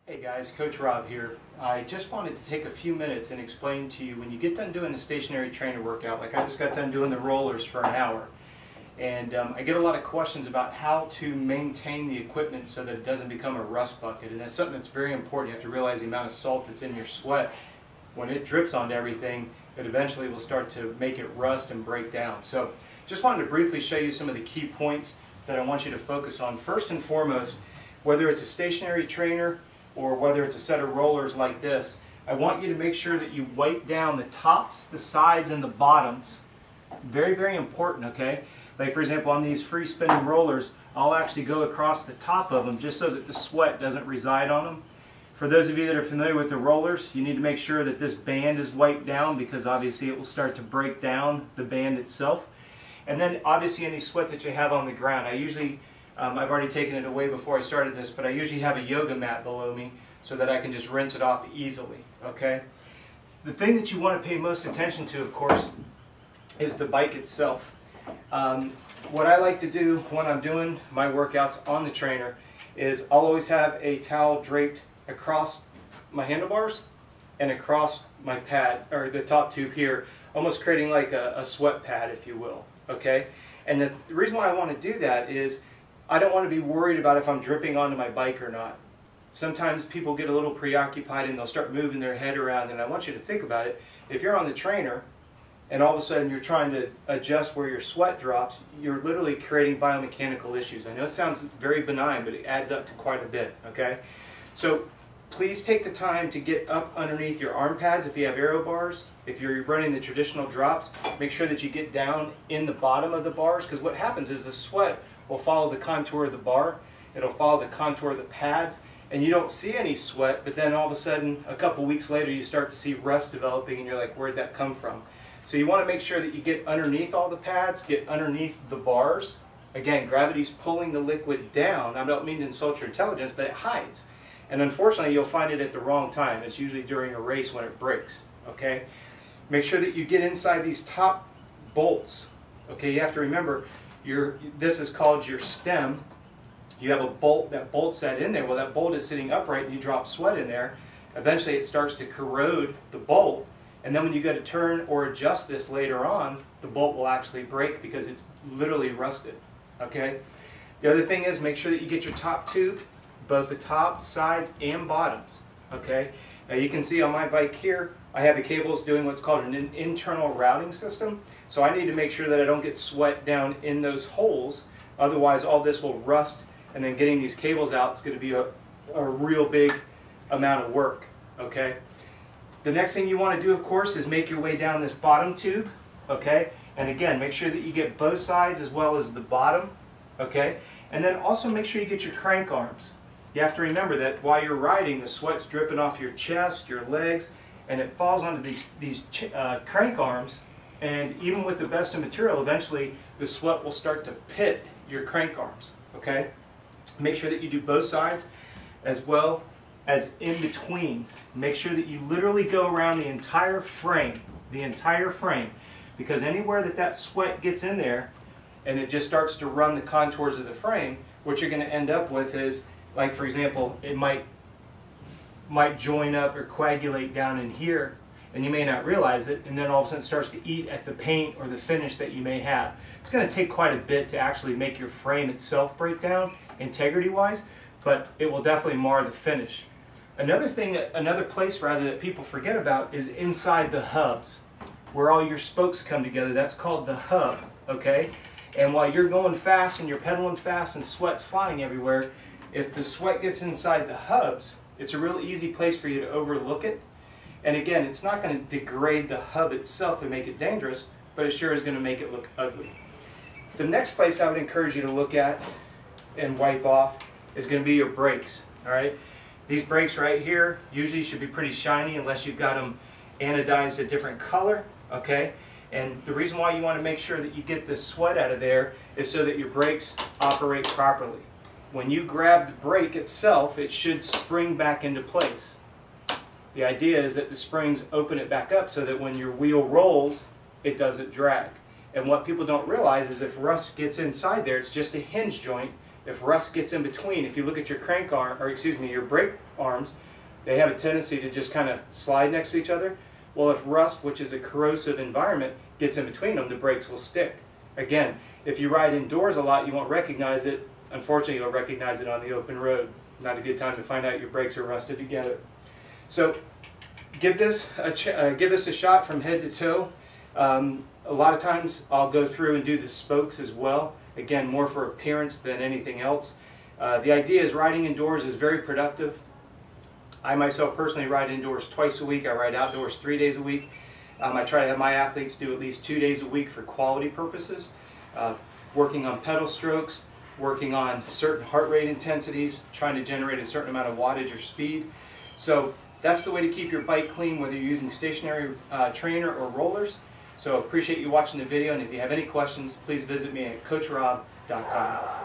Hey guys, Coach Rob here. I just wanted to take a few minutes and explain to you when you get done doing a stationary trainer workout, like I just got done doing the rollers for an hour, and I get a lot of questions about how to maintain the equipment so that it doesn't become a rust bucket, and that's something that's very important. You have to realize the amount of salt that's in your sweat. When it drips onto everything, it eventually will start to make it rust and break down. So just wanted to briefly show you some of the key points that I want you to focus on. First and foremost, whether it's a stationary trainer or whether it's a set of rollers like this, I want you to make sure that you wipe down the tops, the sides, and the bottoms. Very, very important, okay? Like for example, on these free spinning rollers, I'll actually go across the top of them just so that the sweat doesn't reside on them. For those of you that are familiar with the rollers, you need to make sure that this band is wiped down because obviously it will start to break down the band itself. And then obviously any sweat that you have on the ground. I usually I've already taken it away before I started this, but I usually have a yoga mat below me so that I can just rinse it off easily, okay? The thing that you want to pay most attention to, of course, is the bike itself. What I like to do when I'm doing my workouts on the trainer is I'll always have a towel draped across my handlebars and across my pad, or the top tube here, almost creating like a sweat pad, if you will, okay? And the reason why I want to do that is I don't want to be worried about if I'm dripping onto my bike or not. Sometimes people get a little preoccupied and they'll start moving their head around, and I want you to think about it. If you're on the trainer and all of a sudden you're trying to adjust where your sweat drops, you're literally creating biomechanical issues. I know it sounds very benign, but it adds up to quite a bit, okay? So please take the time to get up underneath your arm pads if you have aero bars. If you're running the traditional drops, make sure that you get down in the bottom of the bars, because what happens is the sweat will follow the contour of the bar, it'll follow the contour of the pads, and you don't see any sweat, but then all of a sudden, a couple weeks later, you start to see rust developing, and you're like, where'd that come from? So you want to make sure that you get underneath all the pads, get underneath the bars. Again, gravity's pulling the liquid down. I don't mean to insult your intelligence, but it hides. And unfortunately, you'll find it at the wrong time. It's usually during a race when it breaks, okay? Make sure that you get inside these top bolts, okay? You have to remember, this is called your stem. You have a bolt that bolts that in there. Well, that bolt is sitting upright and you drop sweat in there. Eventually it starts to corrode the bolt, and then when you go to turn or adjust this later on, the bolt will actually break because it's literally rusted, okay? The other thing is make sure that you get your top tube, both the top, sides, and bottoms, okay? Now you can see on my bike here, I have the cables doing what's called an internal routing system. So I need to make sure that I don't get sweat down in those holes. Otherwise, all this will rust, and then getting these cables out is going to be a real big amount of work, okay? The next thing you want to do, of course, is make your way down this bottom tube, okay? And again, make sure that you get both sides as well as the bottom, okay? And then also make sure you get your crank arms. You have to remember that while you're riding, the sweat's dripping off your chest, your legs, and it falls onto these crank arms. And even with the best of material, eventually the sweat will start to pit your crank arms, okay? Make sure that you do both sides as well as in between. Make sure that you literally go around the entire frame, because anywhere that sweat gets in there and it just starts to run the contours of the frame, what you're going to end up with is, like for example, it might join up or coagulate down in here, and you may not realize it, and then all of a sudden it starts to eat at the paint or the finish that you may have. It's going to take quite a bit to actually make your frame itself break down, integrity-wise, but it will definitely mar the finish. Another place that people forget about is inside the hubs, where all your spokes come together. That's called the hub, okay? And while you're going fast and you're pedaling fast and sweat's flying everywhere, if the sweat gets inside the hubs, it's a real easy place for you to overlook it. And again, it's not going to degrade the hub itself and make it dangerous, but it sure is going to make it look ugly. The next place I would encourage you to look at and wipe off is going to be your brakes. All right, these brakes right here usually should be pretty shiny unless you've got them anodized a different color, okay? And the reason why you want to make sure that you get the sweat out of there is so that your brakes operate properly. When you grab the brake itself, it should spring back into place. The idea is that the springs open it back up so that when your wheel rolls, it doesn't drag. And what people don't realize is if rust gets inside there, it's just a hinge joint. if rust gets in between, if you look at your crank arm, or excuse me, your brake arms, they have a tendency to just kind of slide next to each other. Well, if rust, which is a corrosive environment, gets in between them, the brakes will stick. Again, if you ride indoors a lot, you won't recognize it. Unfortunately, you'll recognize it on the open road. Not a good time to find out your brakes are rusted together. So give this a shot from head to toe. A lot of times I'll go through and do the spokes as well. Again, more for appearance than anything else. The idea is riding indoors is very productive. I myself personally ride indoors twice a week. I ride outdoors 3 days a week. I try to have my athletes do at least 2 days a week for quality purposes. Working on pedal strokes, working on certain heart rate intensities, trying to generate a certain amount of wattage or speed. So that's the way to keep your bike clean, whether you're using stationary trainer or rollers. So appreciate you watching the video, and if you have any questions, please visit me at coachrobb.com.